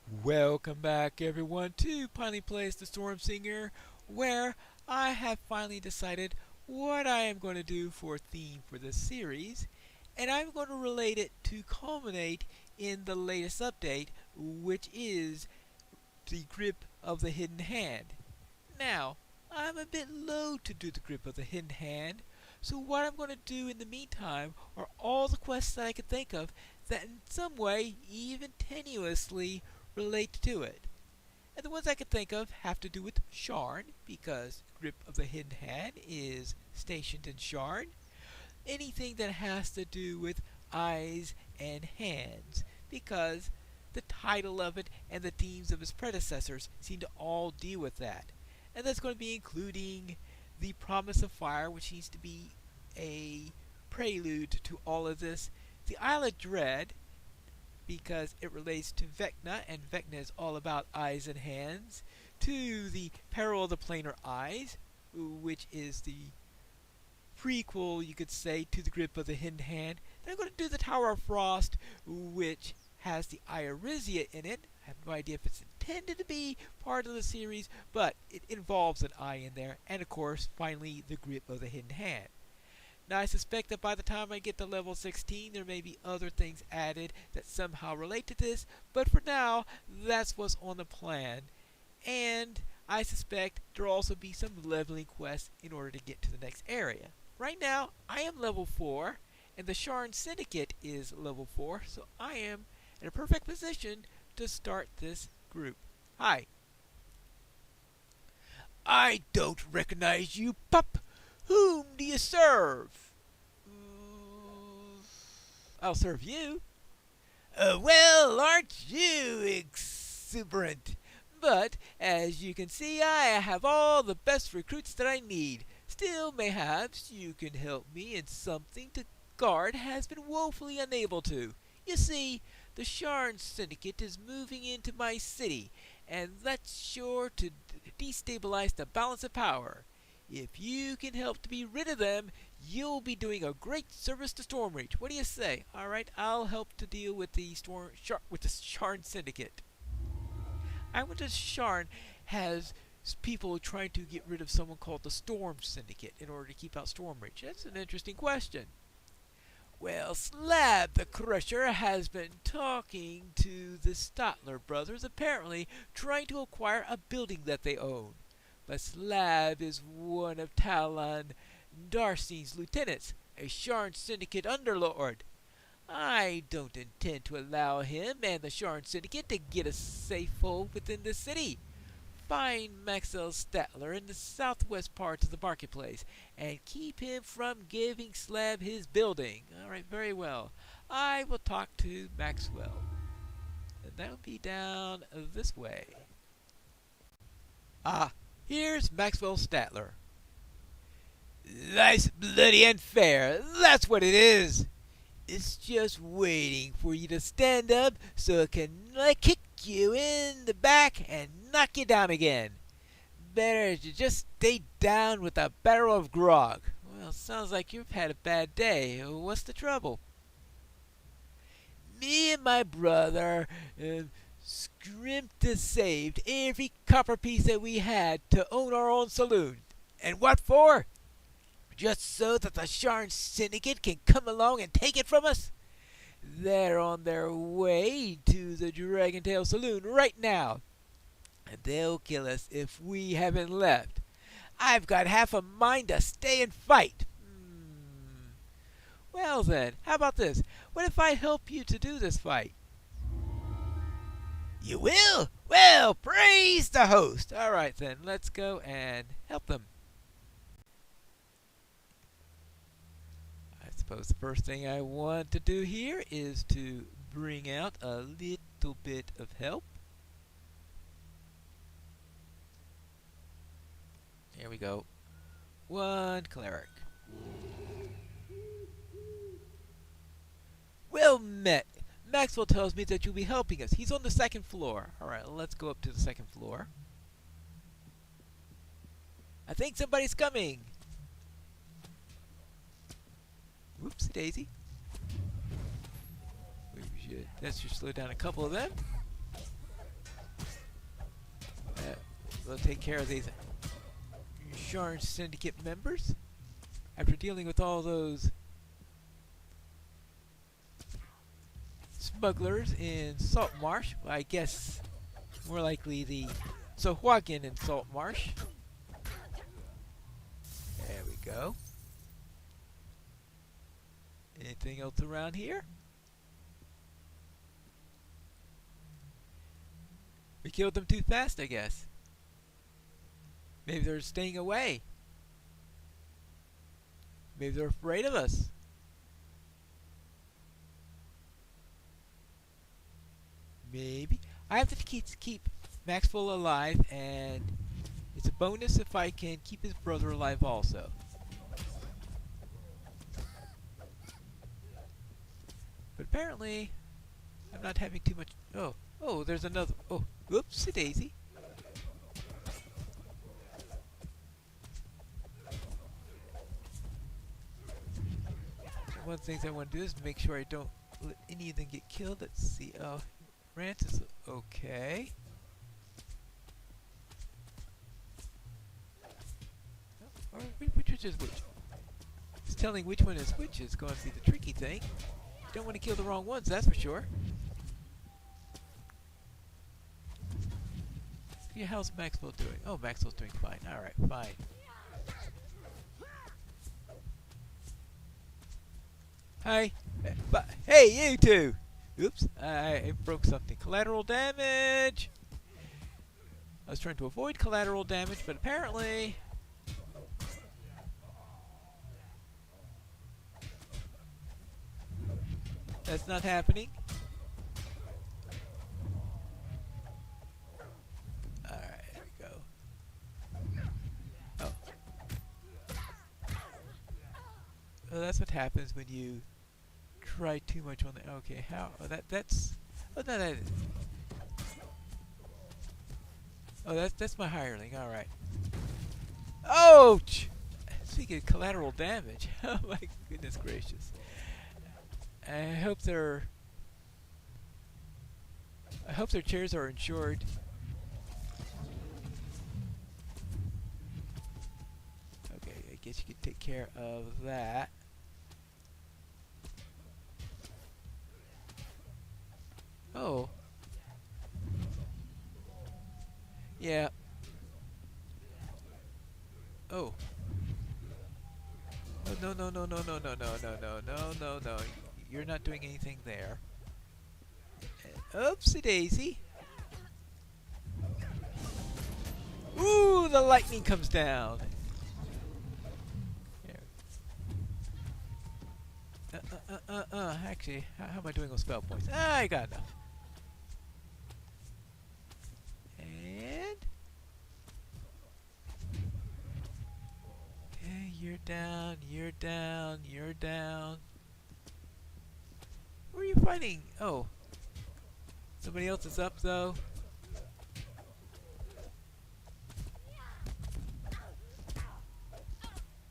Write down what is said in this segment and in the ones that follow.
Welcome back, everyone, to Pineleaf Plays the Stormsinger, where I have finally decided what I am going to do for a theme for this series, and I'm going to relate it to culminate in the latest update, which is the Grip of the Hidden Hand. Now, I'm a bit low to do the Grip of the Hidden Hand, so what I'm going to do in the meantime are all the quests that I could think of that in some way, even tenuously, relate to it. And the ones I could think of have to do with Sharn, because Grip of the Hidden Hand is stationed in Sharn. Anything that has to do with eyes and hands, because the title of it and the themes of its predecessors seem to all deal with that. And that's going to be including the Promise of Fire, which needs to be a prelude to all of this, the Isle of Dread, because it relates to Vecna, and Vecna is all about eyes and hands, to the Peril of the Planar Eyes, which is the prequel, you could say, to the Grip of the Hidden Hand. Then I'm going to do the Tower of Frost, which has the Eye of Rizia in it. I have no idea if it's intended to be part of the series, but it involves an eye in there. And of course, finally, the Grip of the Hidden Hand. Now, I suspect that by the time I get to level 16, there may be other things added that somehow relate to this, but for now, that's what's on the plan. And I suspect there will also be some leveling quests in order to get to the next area. Right now, I am level 4, and the Sharn Syndicate is level 4, so I am in a perfect position to start this group. Hi. I don't recognize you, pup. Whom do you serve? I'll serve you. Well, aren't you exuberant? But, as you can see, I have all the best recruits that I need. Still, mayhaps you can help me in something the guard has been woefully unable to. You see, the Sharn Syndicate is moving into my city, and that's sure to destabilize the balance of power. If you can help to be rid of them, you'll be doing a great service to Stormreach. What do you say? All right, I'll help to deal with the Sharn Syndicate. I wonder if Sharn has people trying to get rid of someone called the Storm Syndicate in order to keep out Stormreach. That's an interesting question. Well, Slab the Crusher has been talking to the Statler brothers, apparently trying to acquire a building that they own. But Slab is one of Talon Darcy's lieutenants, a Sharn Syndicate underlord. I don't intend to allow him and the Sharn Syndicate to get a safe hold within the city. Find Maxwell Statler in the southwest part of the marketplace and keep him from giving Slab his building. All right, very well. I will talk to Maxwell. And that'll be down this way. Ah, here's Maxwell Statler. That's bloody unfair. That's what it is. It's just waiting for you to stand up so it can kick you in the back and knock you down again. Better to just stay down with a barrel of grog. Well, sounds like you've had a bad day. What's the trouble? Me and my brother scrimped and saved every copper piece that we had to own our own saloon. And what for? Just so that the Sharn Syndicate can come along and take it from us? They're on their way to the Dragon Tail Saloon right now, and they'll kill us if we haven't left. I've got half a mind to stay and fight. Well then, how about this? What if I help you to do this fight? You will? Well, praise the host. All right then, let's go and help them. I suppose the first thing I want to do here is to bring out a little bit of help. Here we go. One cleric. Well met. Maxwell tells me that you'll be helping us. He's on the second floor. Alright, let's go up to the second floor. I think somebody's coming. Whoops, daisy. That should slow down a couple of them. we'll take care of these Sharn Syndicate members. After dealing with all those smugglers in Salt Marsh, well, I guess more likely the Sohwagan in Salt Marsh. There we go. Anything else around here? We killed them too fast, I guess. Maybe they're staying away. Maybe they're afraid of us. Maybe. I have to keep Maxwell alive, and it's a bonus if I can keep his brother alive also. But apparently, I'm not having too much... Oh, there's another... Oh, whoopsie daisy. One of the things I want to do is make sure I don't let any of them get killed. Let's see. Oh, Rance is okay. Or which is which? It's telling which one is which is going to be the tricky thing. Don't want to kill the wrong ones, that's for sure. Yeah, how's Maxwell doing? Oh, Maxwell's doing fine. Alright, fine. Hi. But hey, you two! Oops, I broke something. Collateral damage! I was trying to avoid collateral damage, but apparently... that's not happening. Alright, there we go. Oh. Well, that's what happens when you try too much on the... Okay, how... Oh, that's... Oh, no, that is... Oh, that's my hireling, alright. Ouch! Speaking of collateral damage, oh my goodness gracious. I hope their chairs are insured. Okay, I guess you could take care of that. Oh. Yeah. Oh. Oh, no. You're not doing anything there. Oopsie daisy. Ooh, the lightning comes down. Actually, how am I doing with spell points? I got enough. And... okay, you're down, you're down, you're down. Who are you fighting? Oh. Somebody else is up, though.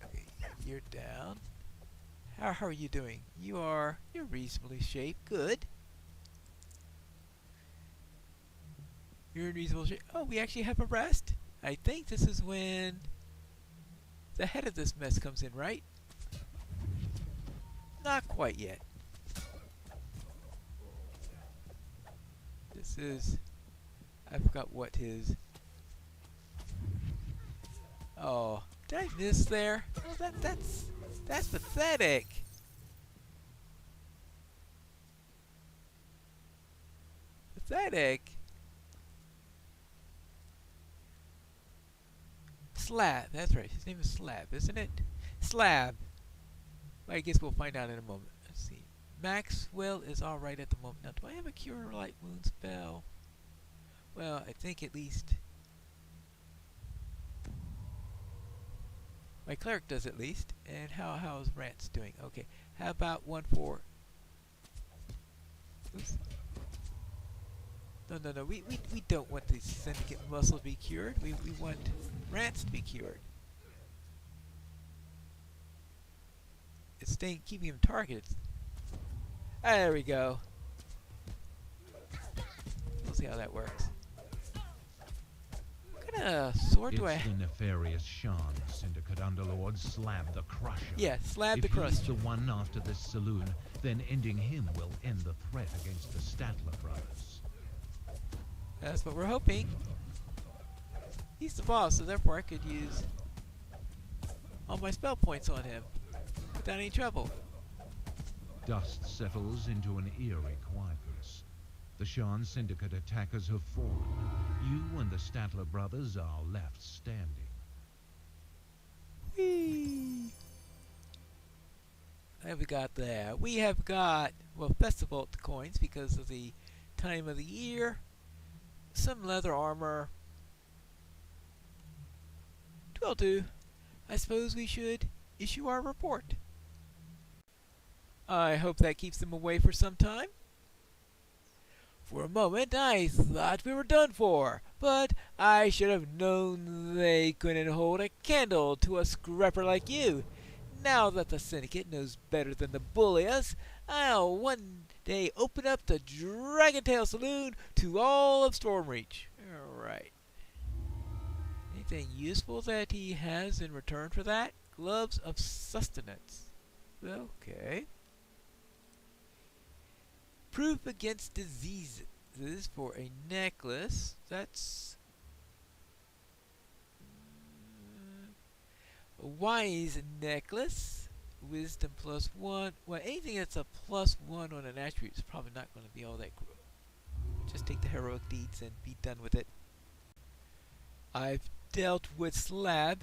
Okay, you're down. How are you doing? You're reasonably shaped. Good. You're in reasonable shape. Oh, we actually have a rest? I think this is when the head of this mess comes in, right? Not quite yet. This is... I forgot what his... Oh, did I miss there? Oh, that's pathetic. Pathetic. Slab, that's right. His name is Slab, isn't it? Slab. Well, I guess we'll find out in a moment. Let's see. Maxwell is alright at the moment. Now, do I have a Cure Light Wound spell? Well, I think at least... my cleric does at least. And how is Rance doing? Okay. How about one for... oops. No. We don't want the Syndicate muscle to be cured. We want Rance to be cured. It's keeping him targeted. There we go. We'll see how that works. What kind What kind of sword do I It's have? the nefarious Sharn Syndicate Underlord Slab the Crusher. Yeah, Slab the If he's Crusher. the one after this saloon, then ending him will end the threat against the Statler brothers. That's what we're hoping. He's the boss, so therefore I could use all my spell points on him without any trouble. Dust settles into an eerie quietness. The Sharn Syndicate attackers have fallen. You and the Statler brothers are left standing. Whee! What have we got there? We have got, well, Festival coins because of the time of the year. Some leather armor. 'Twill do. I suppose we should issue our report. I hope that keeps them away for some time. For a moment I thought we were done for, but I should have known they couldn't hold a candle to a scrapper like you. Now that the Syndicate knows better than to bully us, I'll one day open up the Dragontail Saloon to all of Stormreach. Alright. Anything useful that he has in return for that? Gloves of Sustenance. Okay. Proof against diseases for a necklace. That's a wise necklace. Wisdom +1. Well, anything that's a +1 on an attribute is probably not going to be all that good. Just take the heroic deeds and be done with it. I've dealt with Slab.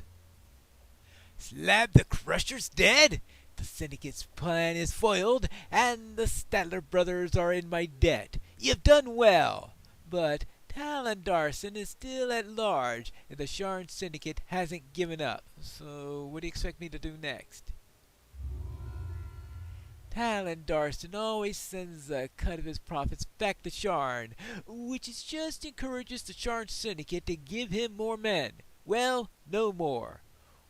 Slab the Crusher's dead! The Syndicate's plan is foiled, and the Statler brothers are in my debt. You've done well, but Talon Darson is still at large, and the Sharn Syndicate hasn't given up. So, what do you expect me to do next? Talon Darson always sends a cut of his profits back to Sharn, which just encourages the Sharn Syndicate to give him more men. Well, no more.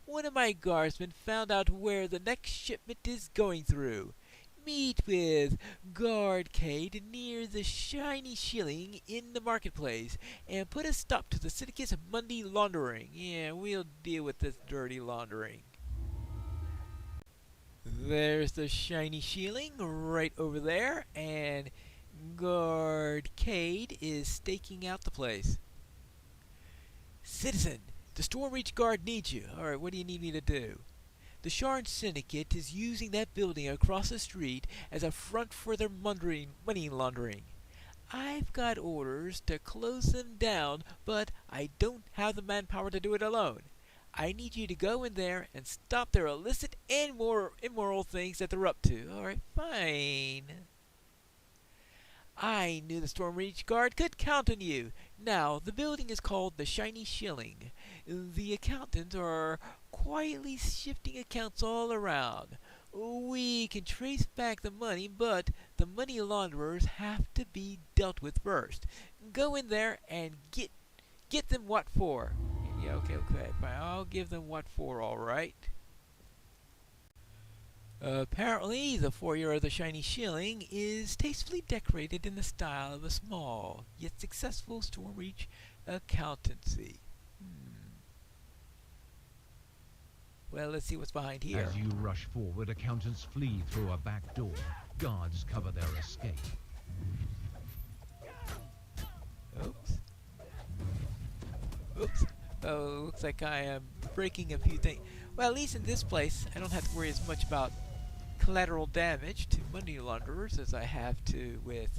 One of my guardsmen found out where the next shipment is going through. Meet with Guard Cade near the Shiny Shilling in the marketplace and put a stop to the Syndicate's Monday laundering. Yeah, we'll deal with this dirty laundering. There's the Shiny Shilling right over there, and Guard Cade is staking out the place. Citizen, the Stormreach Guard needs you. Alright, what do you need me to do? The Sharn Syndicate is using that building across the street as a front for their money laundering. I've got orders to close them down, but I don't have the manpower to do it alone. I need you to go in there and stop their illicit and more immoral things that they're up to. Alright, fine. I knew the Stormreach Guard could count on you. Now, the building is called the Shiny Shilling. The accountants are quietly shifting accounts all around. We can trace back the money, but the money launderers have to be dealt with first. Go in there and get them what for. Yeah, okay, fine. I'll give them what for, alright. Apparently, the foyer of the Shiny Shilling is tastefully decorated in the style of a small, yet successful Stormreach accountancy. Well, let's see what's behind here. As you rush forward, accountants flee through a back door. Guards cover their escape. Oops. Oops. Oh, looks like I am breaking a few things. Well, at least in this place, I don't have to worry as much about collateral damage to money launderers as I have to with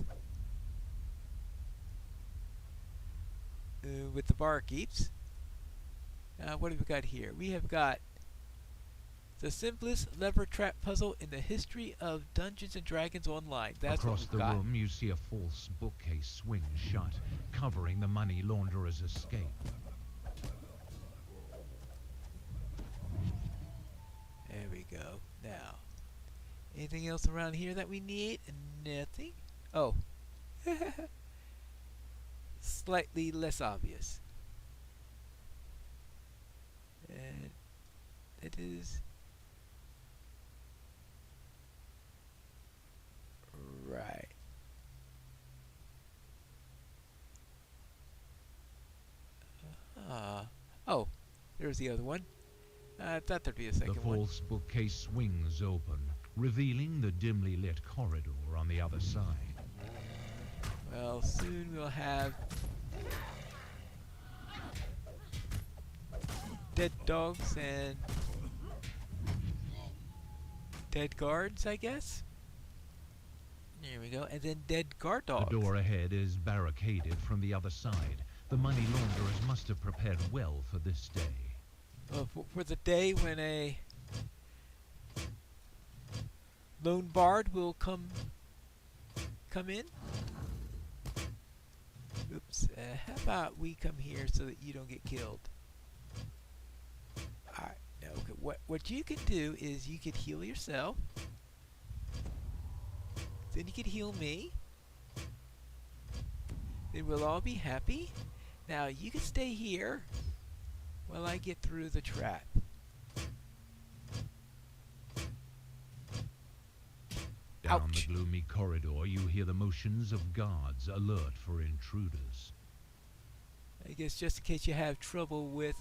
the barkeeps. What have we got here? We have got the simplest lever trap puzzle in the history of Dungeons and Dragons Online. That's Across what the we've got. room, you see a false bookcase swing shut, covering the money launderer's escape. There we go. Now, anything else around here that we need? Nothing. Oh. Slightly less obvious. And it is right. Ah. There's the other one. I thought there'd be a The second one. false bookcase swings open, revealing the dimly lit corridor on the other side. Well, soon we'll have dead dogs and dead guards, I guess. There we go. And then dead guard dogs. The door ahead is barricaded from the other side. The money launderers must have prepared well for this day. For the day when a lone bard will come in. Oops. How about we come here so that you don't get killed? Alright. No. Okay. What you can do is you could heal yourself. Then you could heal me. Then we'll all be happy. Now you can stay here while I get through the trap. Down Ouch. the gloomy corridor, you hear the motions of guards alert for intruders. I guess just in case you have trouble with...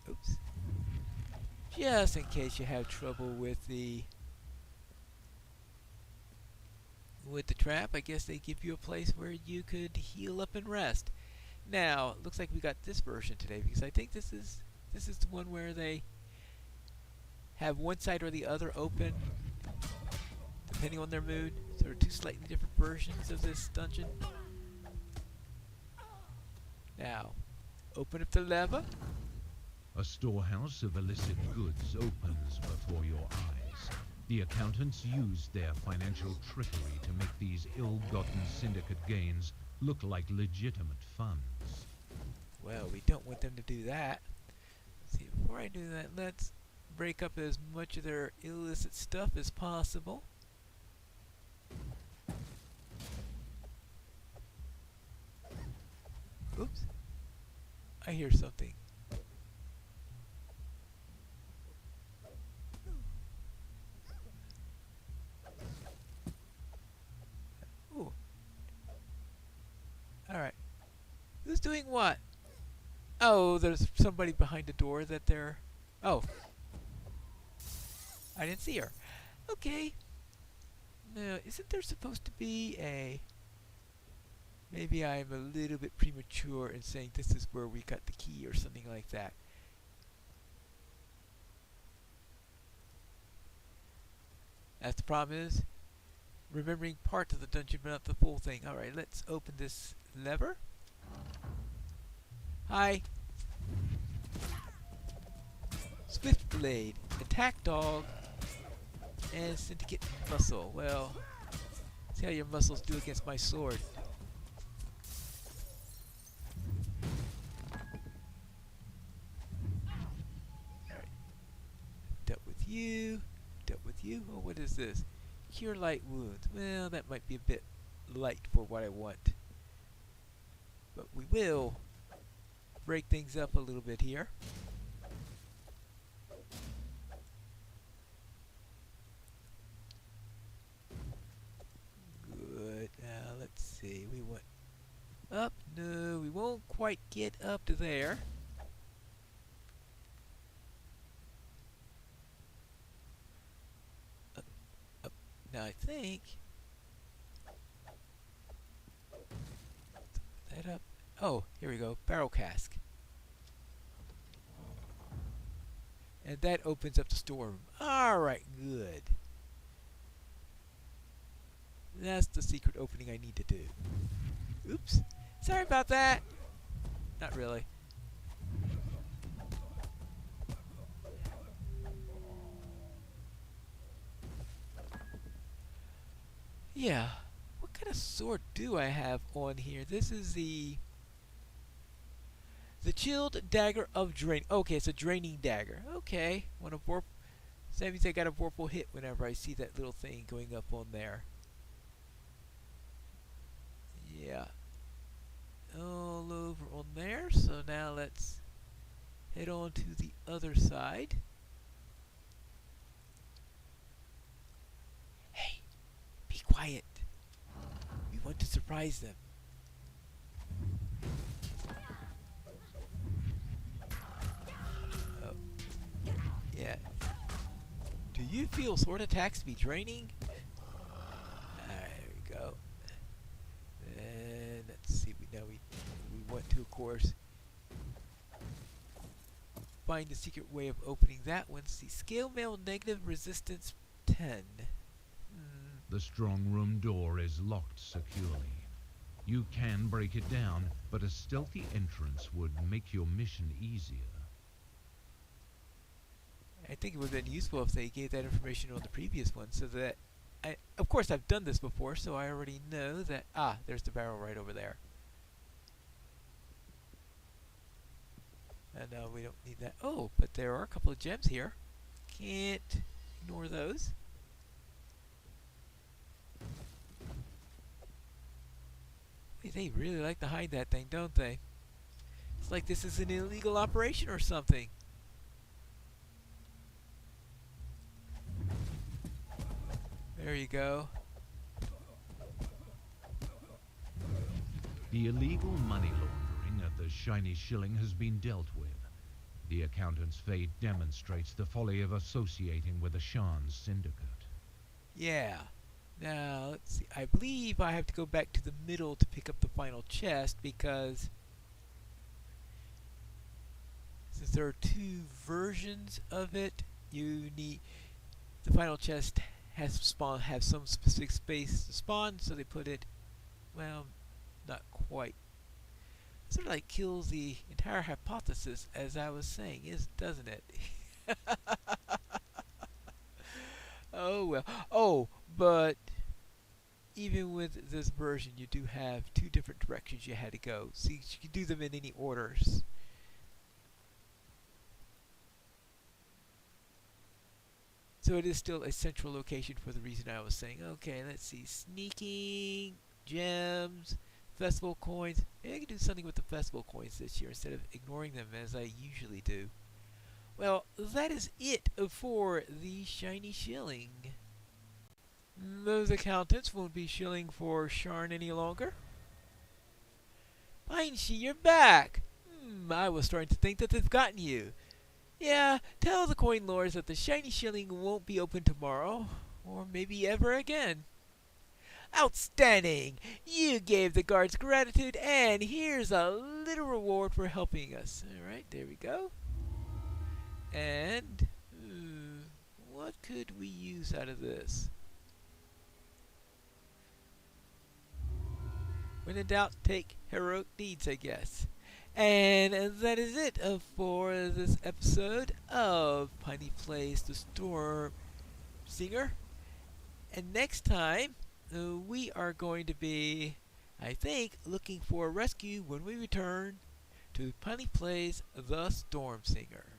Oops. Just in case you have trouble with the trap, I guess they give you a place where you could heal up and rest. Now, it looks like we got this version today because I think this is the one where they have one side or the other open depending on their mood. So there are two slightly different versions of this dungeon. Now, open up the lever. A storehouse of illicit goods opens before your eyes. The accountants used their financial trickery to make these ill-gotten syndicate gains look like legitimate funds. Well, we don't want them to do that. Let's see, before I do that, let's break up as much of their illicit stuff as possible. Oops. I hear something. Ooh. Alright. Who's doing what? Oh, there's somebody behind the door that they're... Oh. I didn't see her. Okay. Now, isn't there supposed to be a... Maybe I'm a little bit premature in saying this is where we got the key or something like that. That's the problem is remembering part of the dungeon but not the full thing. Alright, let's open this lever. Hi. Swift Blade, Attack Dog, and Syndicate Muscle. Well, see how your muscles do against my sword. Alright. Dealt with you. Dealt with you. Oh, what is this? Cure light wounds. Well, that might be a bit light for what I want. But we will break things up a little bit here. Good. Now, let's see. We want up. No, we won't quite get up to there. Up. Now, I think... that up. Oh, here we go. Barrel cask. And that opens up the storeroom. Alright, good. That's the secret opening I need to do. Oops. Sorry about that. Not really. Yeah. What kind of sword do I have on here? This is the chilled dagger of drain. Okay, it's a draining dagger. Okay. So that means I got a vorpal hit whenever I see that little thing going up on there. Yeah. All over on there. So now let's head on to the other side. Hey, be quiet. We want to surprise them. Do you feel sword attacks to be draining? There we go. And let's see. We want to, of course, find the secret way of opening that one. See, scale mail negative resistance 10. The strong room door is locked securely. You can break it down, but a stealthy entrance would make your mission easier. I think it would have been useful if they gave that information on the previous one, so that of course I've done this before, so I already know that. There's the barrel right over there. And we don't need that. Oh, but there are a couple of gems here. Can't ignore those. They really like to hide that thing, don't they? It's like this is an illegal operation or something. There you go. The illegal money laundering of the shiny shilling has been dealt with. The accountant's fate demonstrates the folly of associating with a Sharn syndicate. Yeah. Now, let's see. I believe I have to go back to the middle to pick up the final chest because since there are two versions of it, you need the final chest has to have some specific space to spawn, so they put it, well, not quite. Sort of like kills the entire hypothesis, as I was saying, doesn't it? Oh well. Oh, but even with this version, you do have two different directions you had to go. So you can do them in any orders. So it is still a central location for the reason I was saying. Okay, let's see. Sneaking, gems, festival coins. Maybe I can do something with the festival coins this year instead of ignoring them as I usually do. Well, that is it for the shiny shilling. Those accountants won't be shilling for Sharn any longer. Pineleaf, you're back! I was starting to think that they've gotten you. Yeah, tell the coin lords that the shiny shilling won't be open tomorrow, or maybe ever again. Outstanding! You gave the guards gratitude, and here's a little reward for helping us. Alright, there we go. And what could we use out of this? When in doubt, take heroic deeds, I guess. And that is it for this episode of Piney Plays the Stormsinger. And next time, we are going to be, I think, looking for a rescue when we return to Piney Plays the Stormsinger.